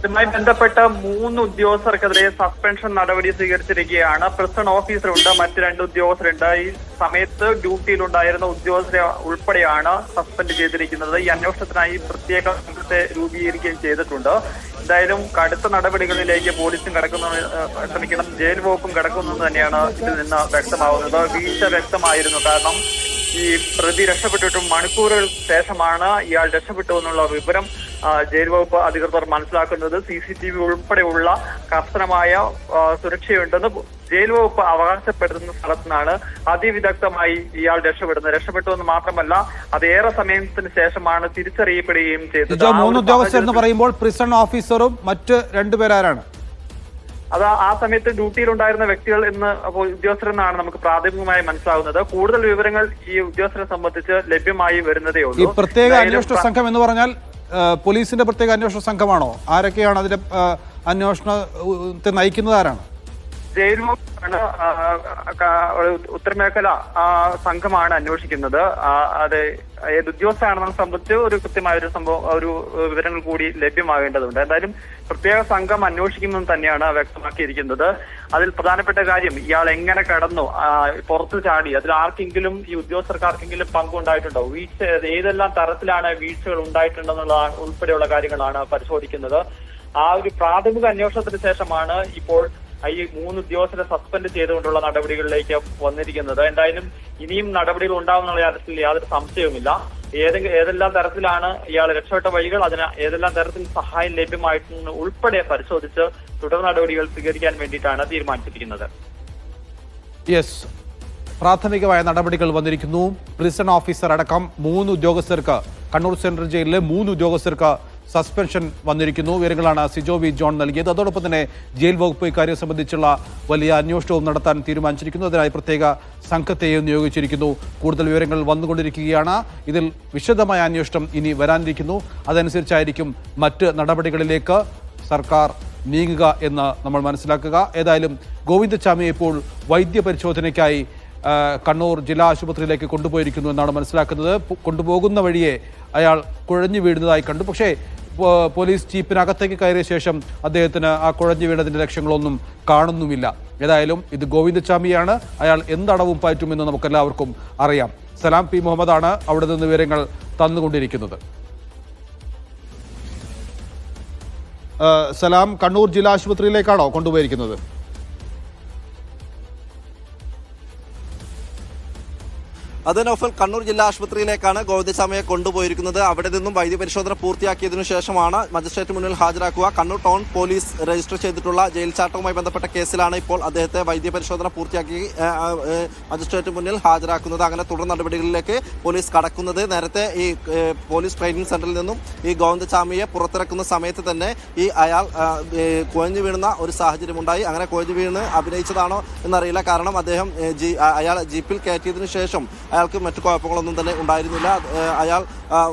ഇതുമായി ബന്ധപ്പെട്ട 3 ഉദ്യോഗസ്ഥർക്കെതിരെ സസ്പെൻഷൻ നടപടി സ്വീകരിച്ചിരിക്കുകയാണ്. പ്രിസൺ ഓഫീസറുണ്ട്, മറ്റ് 2 ഉദ്യോഗസ്ഥരുണ്ട്. ഈ സമയത്ത് ഡ്യൂട്ടിയിലുണ്ടായിരുന്ന ഉദ്യോഗസ്ഥരെ ഉൾപ്പെടെയാണ് സസ്പെൻഡ് ചെയ്തിരിക്കുന്നത്. ഈ അന്വേഷണത്തിനായി പ്രത്യേക സംഘത്തെ രൂപീകരിക്കുകയും ചെയ്തിട്ടുണ്ട്. എന്തായാലും കടുത്ത നടപടികളിലേക്ക് പോലീസും ക്ഷമിക്കണം ജയിൽ വകുപ്പും കടക്കുന്നെന്ന് തന്നെയാണ് ഇതിൽ നിന്ന് വ്യക്തമാവുന്നത്. വീഴ്ച വ്യക്തമായിരുന്നു. കാരണം ഈ പ്രതി രക്ഷപ്പെട്ടിട്ടും മണിക്കൂറുകൾ ശേഷമാണ് ഇയാൾ രക്ഷപ്പെട്ടു എന്നുള്ള വിവരം ജയിൽ വകുപ്പ് അധികൃതർ മനസ്സിലാക്കുന്നത്. CCTV ഉൾപ്പെടെയുള്ള കർശനമായ സുരക്ഷയുണ്ടെന്ന് ജയിൽ വകുപ്പ് അവകാശപ്പെടുന്ന സ്ഥലത്തു നിന്നാണ് അതിവിദഗ്ധമായി ഇയാൾ രക്ഷപ്പെട്ടു എന്ന് മാത്രമല്ല അതേറെ സമയത്തിന് ശേഷമാണ് തിരിച്ചറിയപ്പെടുകയും ചെയ്തത്. 3 ഉദ്യോഗസ്ഥർ എന്ന് പറയുമ്പോൾ പ്രിസൺ ഓഫീസറും മറ്റ് 2 പേരാരാണ്? അത് ആ സമയത്ത് ഡ്യൂട്ടിയിലുണ്ടായിരുന്ന വ്യക്തികൾ ഉദ്യോഗസ്ഥരെന്നാണ് നമുക്ക് പ്രാഥമികമായി മനസ്സിലാകുന്നത്. കൂടുതൽ വിവരങ്ങൾ ഈ ഉദ്യോഗസ്ഥരെ സംബന്ധിച്ച് ലഭ്യമായി വരുന്നതേ ഉള്ളൂ. ഈ പ്രത്യേക അന്വേഷണ സംഘം എന്ന് പറഞ്ഞാൽ പോലീസിന്റെ പ്രത്യേക അന്വേഷണ സംഘമാണോ? ആരൊക്കെയാണ് അതിന്റെ അന്വേഷണത്തെ നയിക്കുന്നത്? ആരാണ്? ജയിൽ വകുപ്പാണ് ഉത്തരമേഖല സംഘമാണ് അന്വേഷിക്കുന്നത്. അത് ഏത് ഉദ്യോഗസ്ഥരാണെന്നെ സംബന്ധിച്ച് ഒരു കൃത്യമായ ഒരു വിവരങ്ങൾ കൂടി ലഭ്യമാകേണ്ടതുണ്ട്. എന്തായാലും പ്രത്യേക സംഘം അന്വേഷിക്കുമെന്ന് തന്നെയാണ് വ്യക്തമാക്കിയിരിക്കുന്നത്. അതിൽ പ്രധാനപ്പെട്ട കാര്യം ഇയാൾ എങ്ങനെ കടന്നു, പുറത്തു ചാടി, അതിൽ ആർക്കെങ്കിലും ഈ ഉദ്യോഗസ്ഥർക്ക് ആർക്കെങ്കിലും പങ്കുണ്ടായിട്ടുണ്ടോ, ഏതെല്ലാം തരത്തിലാണ് വീഴ്ചകൾ ഉണ്ടായിട്ടുണ്ടെന്നുള്ള ഉൾപ്പെടെയുള്ള കാര്യങ്ങളാണ് പരിശോധിക്കുന്നത്. ആ ഒരു പ്രാഥമിക അന്വേഷണത്തിന് ശേഷമാണ് ഇപ്പോൾ ഈ 3 ഉദ്യോഗസ്ഥരെ സസ്പെൻഡ് ചെയ്തുകൊണ്ടുള്ള നടപടികളിലേക്ക് വന്നിരിക്കുന്നത്. എന്തായാലും ഇനിയും നടപടികൾ ഉണ്ടാവുന്നുള്ള കാര്യത്തിൽ യാതൊരു സംശയവുമില്ല. ഏതെല്ലാം തരത്തിലാണ് ഇയാൾ രക്ഷപ്പെട്ട വഴികൾ, അതിന് ഏതെല്ലാം തരത്തിൽ സഹായം ലഭ്യമായിട്ടുണ്ടെന്ന് ഉൾപ്പെടെ പരിശോധിച്ച് തുടർ നടപടികൾ സ്വീകരിക്കാൻ വേണ്ടിയിട്ടാണ് തീരുമാനിച്ചിരിക്കുന്നത്. പ്രാഥമികമായ നടപടികൾ വന്നിരിക്കുന്നു. പ്രിസൺ ഓഫീസർ അടക്കം 3 ഉദ്യോഗസ്ഥർക്ക്, കണ്ണൂർ സെൻട്രൽ ജയിലിലെ 3 ഉദ്യോഗസ്ഥർക്ക് സസ്പെൻഷൻ വന്നിരിക്കുന്നു. വിവരങ്ങളാണ് സിജോ വി ജോൺ നൽകിയത്. അതോടൊപ്പം തന്നെ ജയിൽ വകുപ്പ് ഇക്കാര്യം സംബന്ധിച്ചുള്ള വലിയ അന്വേഷണവും നടത്താൻ തീരുമാനിച്ചിരിക്കുന്നു. അതിനായി പ്രത്യേക സംഘത്തെയും നിയോഗിച്ചിരിക്കുന്നു. കൂടുതൽ വിവരങ്ങൾ വന്നുകൊണ്ടിരിക്കുകയാണ്. ഇതിൽ വിശദമായ അന്വേഷണം ഇനി വരാനിരിക്കുന്നു. അതനുസരിച്ചായിരിക്കും മറ്റ് നടപടികളിലേക്ക് സർക്കാർ നീങ്ങുക എന്ന് നമ്മൾ മനസ്സിലാക്കുക. ഏതായാലും ഗോവിന്ദച്ചാമിയെ ഇപ്പോൾ വൈദ്യപരിശോധനയ്ക്കായി കണ്ണൂർ ജില്ലാ ആശുപത്രിയിലേക്ക് കൊണ്ടുപോയിരിക്കുന്നു എന്നാണ് മനസ്സിലാക്കുന്നത്. കൊണ്ടുപോകുന്ന വഴിയെ അയാൾ കുഴഞ്ഞു വീഴുന്നതായി കണ്ടു. പക്ഷേ പോലീസ് ജീപ്പിനകത്തേക്ക് കയറിയ ശേഷം അദ്ദേഹത്തിന് ആ കുഴഞ്ഞു വീണതിന്റെ ലക്ഷ്യങ്ങളൊന്നും കാണുന്നുമില്ല. ഏതായാലും ഇത് ഗോവിന്ദച്ചാമിയാണ്. അയാൾ എന്തടവും പറ്റുമെന്ന് നമുക്കെല്ലാവർക്കും അറിയാം. സലാം പി മുഹമ്മദാണ് അവിടെ നിന്ന് വിവരങ്ങൾ തന്നുകൊണ്ടിരിക്കുന്നത്. സലാം, കണ്ണൂർ ജില്ലാ ആശുപത്രിയിലേക്കാണോ കൊണ്ടുപോയിരിക്കുന്നത്? അത് നൗഫൽ, കണ്ണൂർ ജില്ലാ ആശുപത്രിയിലേക്കാണ് ഗോവിന്ദച്ചാമിയെ കൊണ്ടുപോയിരിക്കുന്നത്. അവിടെ നിന്നും വൈദ്യപരിശോധന പൂർത്തിയാക്കിയതിനു ശേഷമാണ് മജിസ്ട്രേറ്റ് മുന്നിൽ ഹാജരാക്കുക. കണ്ണൂർ ടൗൺ പോലീസ് രജിസ്റ്റർ ചെയ്തിട്ടുള്ള ജയിൽ ചാട്ടവുമായി ബന്ധപ്പെട്ട കേസിലാണ് ഇപ്പോൾ അദ്ദേഹത്തെ വൈദ്യപരിശോധന പൂർത്തിയാക്കി മജിസ്ട്രേറ്റ് മുന്നിൽ ഹാജരാക്കുന്നത്. അങ്ങനെ തുടർ നടപടികളിലേക്ക് പോലീസ് കടക്കുന്നത്. നേരത്തെ ഈ പോലീസ് ട്രെയിനിങ് സെന്ററിൽ നിന്നും ഈ ഗോവിന്ദച്ചാമിയെ പുറത്തിറക്കുന്ന സമയത്ത് തന്നെ അയാൾ കുഴഞ്ഞു വീഴുന്ന ഒരു സാഹചര്യമുണ്ടായി. അങ്ങനെ കുഴഞ്ഞു വീണ് അഭിനയിച്ചതാണോ എന്നറിയില്ല. കാരണം അയാൾ ജീപ്പിൽ കയറ്റിയതിനു ശേഷം അയാൾക്ക് മറ്റു കുഴപ്പങ്ങളൊന്നും തന്നെ ഉണ്ടായിരുന്നില്ല. അയാൾ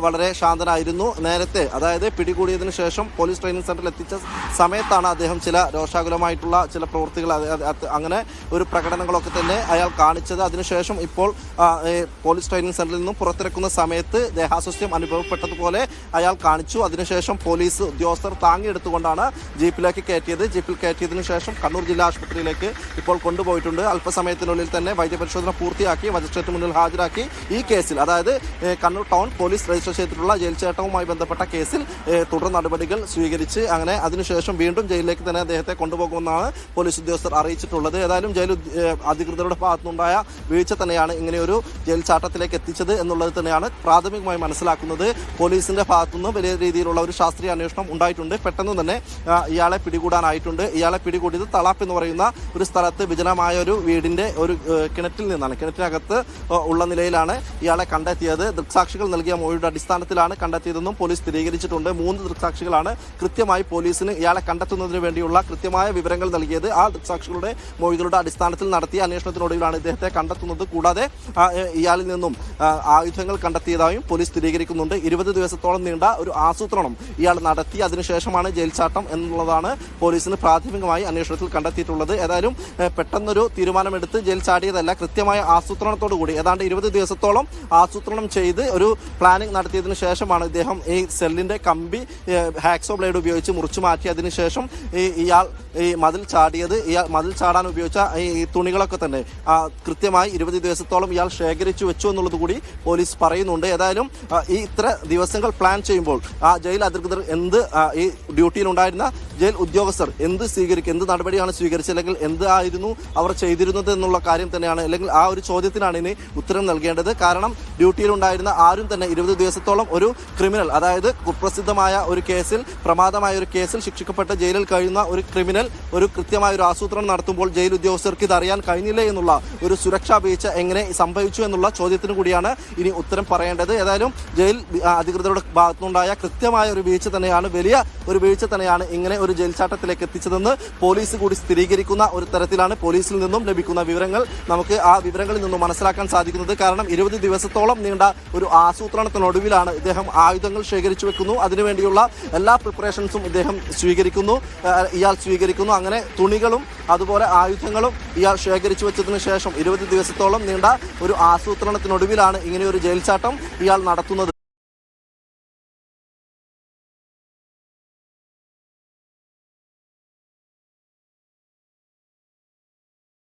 വളരെ ശാന്തനായിരുന്നു. നേരത്തെ, അതായത് പിടികൂടിയതിനു ശേഷം പോലീസ് ട്രെയിനിങ് സെന്ററിൽ എത്തിച്ച സമയത്താണ് അദ്ദേഹം ചില രോഷാകുലമായിട്ടുള്ള ചില പ്രവൃത്തികൾ, അങ്ങനെ ഒരു പ്രകടനങ്ങളൊക്കെ തന്നെ അയാൾ കാണിച്ചത്. അതിനുശേഷം ഇപ്പോൾ പോലീസ് ട്രെയിനിങ് സെന്ററിൽ നിന്നും പുറത്തിറക്കുന്ന സമയത്ത് ദേഹാസ്വാസ്ഥ്യം അനുഭവപ്പെട്ടതുപോലെ അയാൾ കാണിച്ചു. അതിനുശേഷം പോലീസ് ഉദ്യോഗസ്ഥർ താങ്ങിയെടുത്തുകൊണ്ടാണ് ജീപ്പിലേക്ക് കയറ്റിയത്. ജീപ്പിൽ കയറ്റിയതിനു ശേഷം കണ്ണൂർ ജില്ലാ ആശുപത്രിയിലേക്ക് ഇപ്പോൾ കൊണ്ടുപോയിട്ടുണ്ട്. അല്പസമയത്തിനുള്ളിൽ തന്നെ വൈദ്യപരിശോധന പൂർത്തിയാക്കി മജിസ്ട്രേറ്റ് മുന്നിൽ ഹാജരാക്കി ഈ കേസിൽ, അതായത് കണ്ണൂർ ടൗൺ പോലീസ് രജിസ്റ്റർ ചെയ്തിട്ടുള്ള ജയിൽ ചാട്ടവുമായി ബന്ധപ്പെട്ട കേസിൽ തുടർ നടപടികൾ സ്വീകരിച്ച് അങ്ങനെ അതിനുശേഷം വീണ്ടും ജയിലിലേക്ക് തന്നെ അദ്ദേഹത്തെ കൊണ്ടുപോകുമെന്നാണ് പോലീസ് ഉദ്യോഗസ്ഥർ അറിയിച്ചിട്ടുള്ളത്. ഏതായാലും ജയിൽ അധികൃതരുടെ ഭാഗത്തുനിന്നുണ്ടായ വീഴ്ച തന്നെയാണ് ഇങ്ങനെയൊരു ജയിൽ ചാട്ടത്തിലേക്ക് എത്തിച്ചത് എന്നുള്ളത് തന്നെയാണ് പ്രാഥമികമായി മനസ്സിലാക്കുന്നത്. പോലീസിന്റെ ഭാഗത്തുനിന്ന് വലിയ രീതിയിലുള്ള ഒരു ശാസ്ത്രീയ അന്വേഷണം ഉണ്ടായിട്ടുണ്ട്. പെട്ടെന്ന് തന്നെ ഇയാളെ പിടികൂടാനായിട്ടുണ്ട്. ഇയാളെ പിടികൂടിയത് തളാപ്പ് എന്ന് പറയുന്ന ഒരു സ്ഥലത്ത് വിജനമായ ഒരു വീടിന്റെ ഒരു കിണറ്റിൽ നിന്നാണ്. കിണറ്റിനകത്ത് ഉള്ള നിലയിലാണ് ഇയാളെ കണ്ടെത്തിയത്. ദൃക്സാക്ഷികൾ നൽകിയ മൊഴിയുടെ അടിസ്ഥാനത്തിലാണ് കണ്ടെത്തിയതെന്നും പോലീസ് സ്ഥിരീകരിച്ചിട്ടുണ്ട്. 3 ദൃക്സാക്ഷികളാണ് കൃത്യമായി പോലീസിന് ഇയാളെ കണ്ടെത്തുന്നതിന് വേണ്ടിയുള്ള കൃത്യമായ വിവരങ്ങൾ നൽകിയത്. ആ ദൃക്സാക്ഷികളുടെ മൊഴികളുടെ അടിസ്ഥാനത്തിൽ നടത്തിയ അന്വേഷണത്തിനൊടുവിലാണ് ഇദ്ദേഹത്തെ കണ്ടെത്തുന്നത്. കൂടാതെ ഇയാളിൽ നിന്നും ആയുധങ്ങൾ കണ്ടെത്തിയതായും പോലീസ് സ്ഥിരീകരിക്കുന്നുണ്ട്. 20 ദിവസത്തോളം നീണ്ട ഒരു ആസൂത്രണം ഇയാൾ നടത്തി. അതിനുശേഷമാണ് ജയിൽ ചാട്ടം എന്നുള്ളതാണ് പോലീസിന് പ്രാഥമികമായി അന്വേഷണത്തിൽ കണ്ടെത്തിയിട്ടുള്ളത്. ഏതായാലും പെട്ടെന്നൊരു തീരുമാനമെടുത്ത് ജയിൽ ചാടിയതല്ല. കൃത്യമായ ആസൂത്രണത്തോടുകൂടി ഏതാണ്ട് 20 ദിവസത്തോളം ആസൂത്രണം ചെയ്ത് ഒരു പ്ലാനിംഗ് നടത്തിയതിനു ശേഷമാണ് ഇദ്ദേഹം ഈ സെല്ലിന്റെ കമ്പി ഹാക്സോ ബ്ലേഡ് ഉപയോഗിച്ച് മുറിച്ചു മാറ്റിയതിനു ശേഷം ഇയാൾ ഈ മതിൽ ചാടിയത്. ഇയാൾ മതിൽ ചാടാൻ ഉപയോഗിച്ച ഈ തുണികളൊക്കെ തന്നെ കൃത്യമായി 20 ദിവസത്തോളം ഇയാൾ ശേഖരിച്ചു വെച്ചു എന്നുള്ളത് കൂടി പോലീസ് പറയുന്നുണ്ട്. ഏതായാലും ഈ ഇത്ര ദിവസങ്ങൾ പ്ലാൻ ചെയ്യുമ്പോൾ ആ ജയിൽ അധികൃതർ ഈ ഡ്യൂട്ടിയിലുണ്ടായിരുന്ന ജയിൽ ഉദ്യോഗസ്ഥർ എന്ത് നടപടിയാണ് സ്വീകരിച്ചത്, അല്ലെങ്കിൽ എന്തായിരുന്നു അവർ ചെയ്തിരുന്നത് എന്നുള്ള കാര്യം തന്നെയാണ്, അല്ലെങ്കിൽ ആ ഒരു ചോദ്യത്തിനാണ് ഇനി ഉത്തരം നൽകേണ്ടത്. കാരണം ഡ്യൂട്ടിയിലുണ്ടായിരുന്ന ആരും തന്നെ 20 ദിവസത്തോളം ഒരു ക്രിമിനൽ, അതായത് കുപ്രസിദ്ധമായ ഒരു കേസിൽ, പ്രമാദമായ ഒരു കേസിൽ ശിക്ഷിക്കപ്പെട്ട ജയിലിൽ കഴിയുന്ന ഒരു ക്രിമിനൽ ഒരു കൃത്യമായ ഒരു ആസൂത്രണം നടത്തുമ്പോൾ ജയിൽ ഉദ്യോഗസ്ഥർക്ക് ഇത് അറിയാൻ കഴിഞ്ഞില്ലേ എന്നുള്ള ഒരു സുരക്ഷാ വീഴ്ച എങ്ങനെ സംഭവിച്ചു എന്നുള്ള ചോദ്യത്തിന് കൂടിയാണ് ഇനി ഉത്തരം പറയേണ്ടത്. ഏതായാലും ജയിൽ അധികൃതരുടെ ഭാഗത്തുനിന്നുണ്ടായ കൃത്യമായ ഒരു വീഴ്ച തന്നെയാണ്, വലിയ ഒരു വീഴ്ച തന്നെയാണ് ഇങ്ങനെ ഒരു ജയിൽ ചാട്ടത്തിലേക്ക് എത്തിച്ചതെന്ന് പോലീസ് കൂടി സ്ഥിരീകരിക്കുന്ന ഒരു തരത്തിലാണ് പോലീസിൽ നിന്നും ലഭിക്കുന്ന വിവരങ്ങൾ. നമുക്ക് ആ വിവരങ്ങളിൽ നിന്നും മനസ്സിലാക്കാൻ സാധിക്കുന്നത്. കാരണം 20 ദിവസത്തോളം നീണ്ട ഒരു ആസൂത്രണത്തിനൊടുവിലാണ് ഇദ്ദേഹം ആയുധങ്ങൾ ശേഖരിച്ചു വെക്കുന്നു. അതിനുവേണ്ടിയുള്ള എല്ലാ പ്രിപ്പറേഷൻസും ഇയാൾ സ്വീകരിക്കുന്നു. അങ്ങനെ തുണികളും അതുപോലെ ആയുധങ്ങളും ഇയാൾ ശേഖരിച്ചു വെച്ചതിന് ശേഷം 20 ദിവസത്തോളം നീണ്ട ഒരു ആസൂത്രണത്തിനൊടുവിലാണ് ഇങ്ങനെയൊരു ജയിൽ ചാട്ടം ഇയാൾ നടത്തുന്നത്.